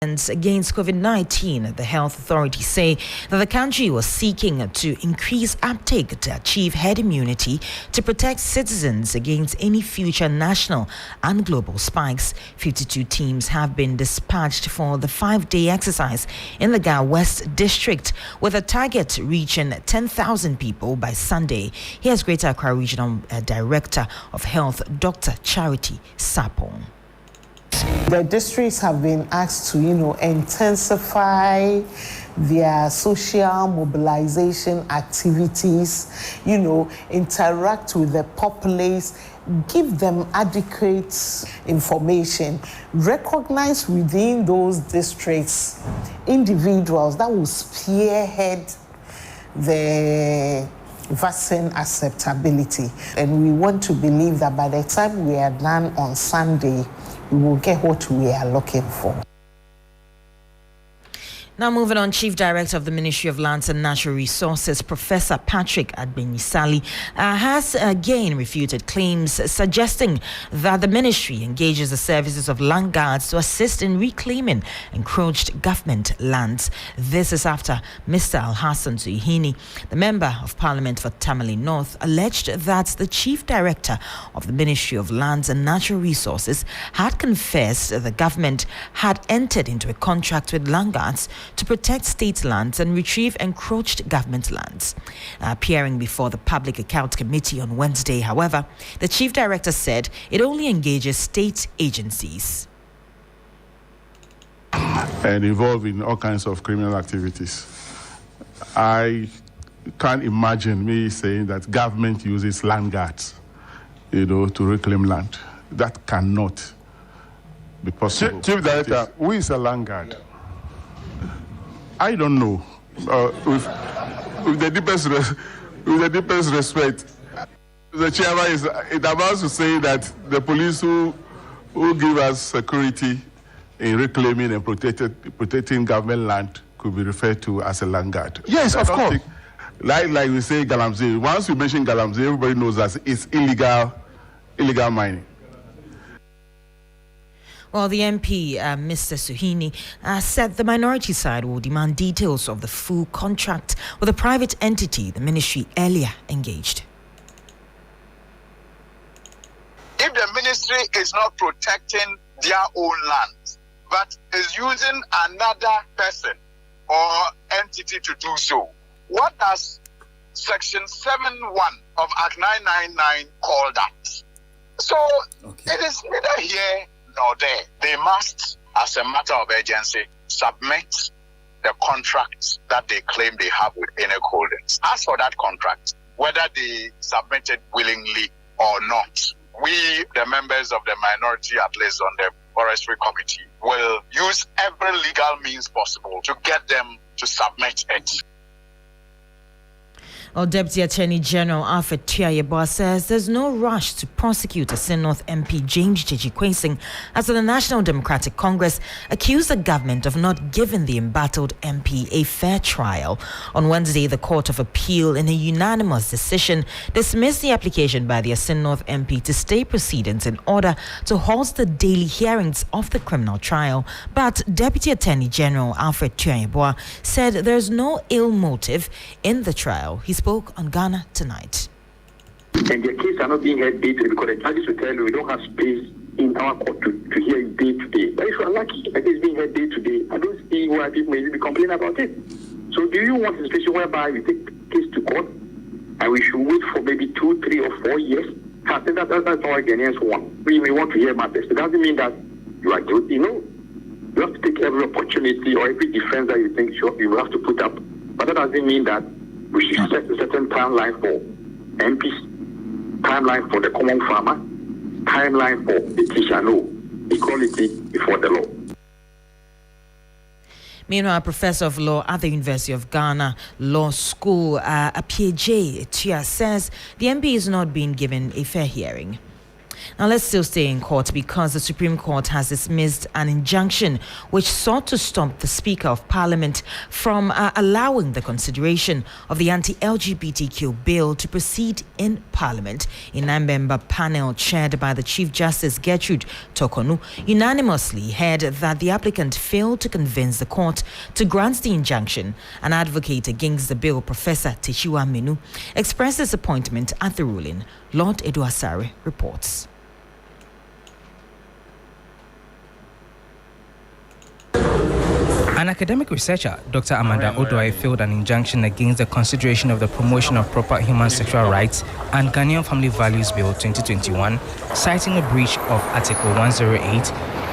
Against COVID-19, the health authorities say that the country was seeking to increase uptake to achieve herd immunity to protect citizens against any future national and global spikes. 52 teams have been dispatched for the 5-day exercise in the Ga West district, with a target reaching 10,000 people by Sunday. Here's Greater Accra Regional Director of Health, Dr. Charity Sapong. The districts have been asked to, intensify their social mobilization activities, interact with the populace, give them adequate information, recognize within those districts individuals that will spearhead the vaccine acceptability. And we want to believe that by the time we are done on Sunday, we will get what we are looking for. Now moving on, Chief Director of the Ministry of Lands and Natural Resources, Professor Patrick Adbenyisali, has again refuted claims suggesting that the ministry engages the services of land guards to assist in reclaiming encroached government lands. This is after Mr. Alhassan Zuihini, the Member of Parliament for Tamale North, alleged that the Chief Director of the Ministry of Lands and Natural Resources had confessed that the government had entered into a contract with land guards to protect state lands and retrieve encroached government lands. Appearing before the Public Account Committee on Wednesday, however, the Chief Director said it only engages state agencies. And involved in all kinds of criminal activities. I can't imagine me saying that government uses land guards, to reclaim land. That cannot be possible. Chief Director, who is a land guard? I don't know. With the deepest respect, the chairman it amounts to say that the police who give us security in reclaiming and protecting government land could be referred to as a land guard. Yes, of course. Like we say Galamsey. Once we mention Galamsey, everybody knows that it's illegal mining. Well, the MP, Mr. Suhini, said the minority side will demand details of the full contract with a private entity the ministry earlier engaged. If the ministry is not protecting their own land, but is using another person or entity to do so, what does Section 7.1 of Act 999 call that? So It is neither here nor there. They must, as a matter of urgency, submit the contract that they claim they have with Enoch Holdings. As for that contract, whether they submit it willingly or not, we, the members of the minority, at least on the Forestry Committee, will use every legal means possible to get them to submit it. Deputy Attorney General Awortwi Tandoh says there's no rush to prosecute Asin North MP James Gyekye Quayson as the National Democratic Congress accused the government of not giving the embattled MP a fair trial. On Wednesday, the Court of Appeal, in a unanimous decision, dismissed the application by the Asin North MP to stay proceedings in order to halt the daily hearings of the criminal trial. But Deputy Attorney General Awortwi Tandoh said there's no ill motive in the trial. He spoke on Ghana Tonight. And the case are not being heard day to day because the judges will tell you we don't have space in our court to hear it day to day. But if you are lucky that it's being heard day to day, I don't see why people may be complaining about it. So do you want a situation whereby we take the case to court and we should wait for maybe 2, 3 or 4 years? I think that's all Ghanaians want. We may want to hear matters. It doesn't mean that you are guilty. No. You have to take every opportunity or every defense that you think you have to put up. But that doesn't mean that we should set a certain timeline for MPs, timeline for the common farmer, timeline for the teacher. No, equality before the law. Meanwhile, a professor of law at the University of Ghana Law School, Apieje Tia, says the MP is not being given a fair hearing. Now let's still stay in court because the Supreme Court has dismissed an injunction which sought to stop the Speaker of Parliament from allowing the consideration of the anti-LGBTQ bill to proceed in Parliament. A 9-member panel chaired by the Chief Justice Gertrude Tokonu unanimously held that the applicant failed to convince the court to grant the injunction. An advocate against the bill, Professor Teshiwa Menu, expressed disappointment at the ruling. Lord Eduasare reports. An academic researcher, Dr. Amanda Odoi, filed an injunction against the consideration of the Promotion of Proper Human Sexual Rights and Ghanaian Family Values Bill 2021, citing a breach of Article 108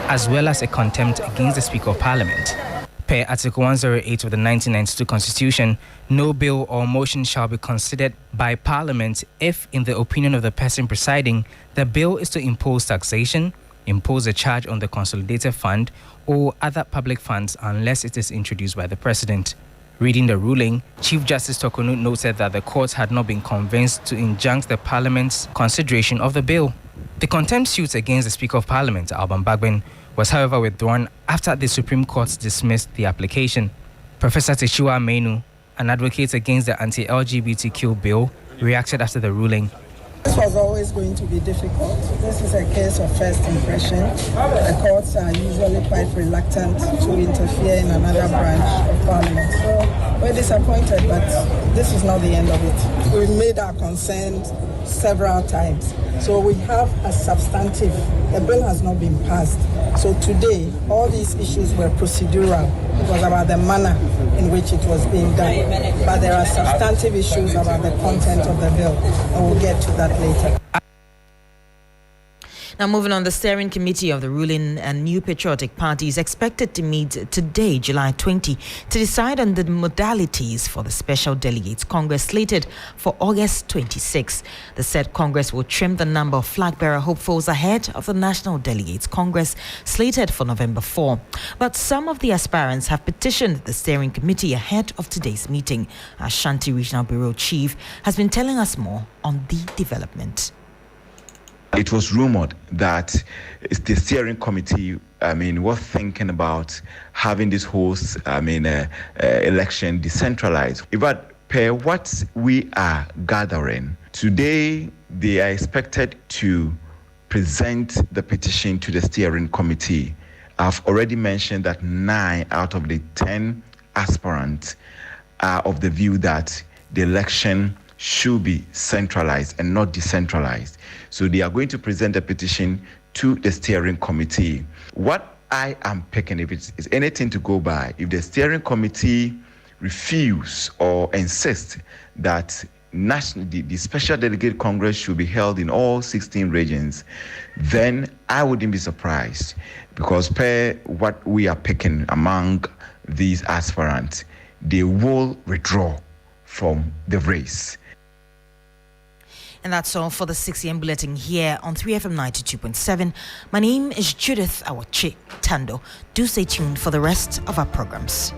as well as a contempt against the Speaker of Parliament. Per Article 108 of the 1992 Constitution, no bill or motion shall be considered by Parliament if, in the opinion of the person presiding, the bill is to impose taxation, impose a charge on the Consolidated Fund, or other public funds unless it is introduced by the President. Reading the ruling, Chief Justice Tokonu noted that the court had not been convinced to injunct the Parliament's consideration of the bill. The contempt suit against the Speaker of Parliament, Alban Bagbin, was however withdrawn after the Supreme Court dismissed the application. Professor Teshiwa Menu, an advocate against the anti-LGBTQ bill, reacted after the ruling. This was always going to be difficult. This is a case of first impression. The courts are usually quite reluctant to interfere in another branch of Parliament. So we're disappointed, but this is not the end of it. We've made our concerns several times. So we have a substantive, the bill has not been passed. So today, all these issues were procedural. It was about the manner in which it was being done. But there are substantive issues about the content of the bill, and we'll get to that later. Now, moving on, the steering committee of the ruling and New Patriotic Party is expected to meet today, July 20, to decide on the modalities for the Special Delegates Congress slated for August 26. The said Congress will trim the number of flag-bearer hopefuls ahead of the National Delegates Congress slated for November 4. But some of the aspirants have petitioned the steering committee ahead of today's meeting. Ashanti Regional Bureau Chief has been telling us more on the development. It was rumored that the steering committee, was thinking about having this whole, election decentralized. But per what we are gathering, today they are expected to present the petition to the steering committee. I've already mentioned that 9 out of the 10 aspirants are of the view that the election should be centralized and not decentralized. So they are going to present a petition to the steering committee. What I am picking, if it is anything to go by, if the steering committee refuse or insist that the Special Delegate Congress should be held in all 16 regions, then I wouldn't be surprised, because per what we are picking among these aspirants, they will withdraw from the race. And that's all for the 6 a.m. bulletin here on 3FM 92.7. My name is Judith Awortwi Tandoh. Do stay tuned for the rest of our programs.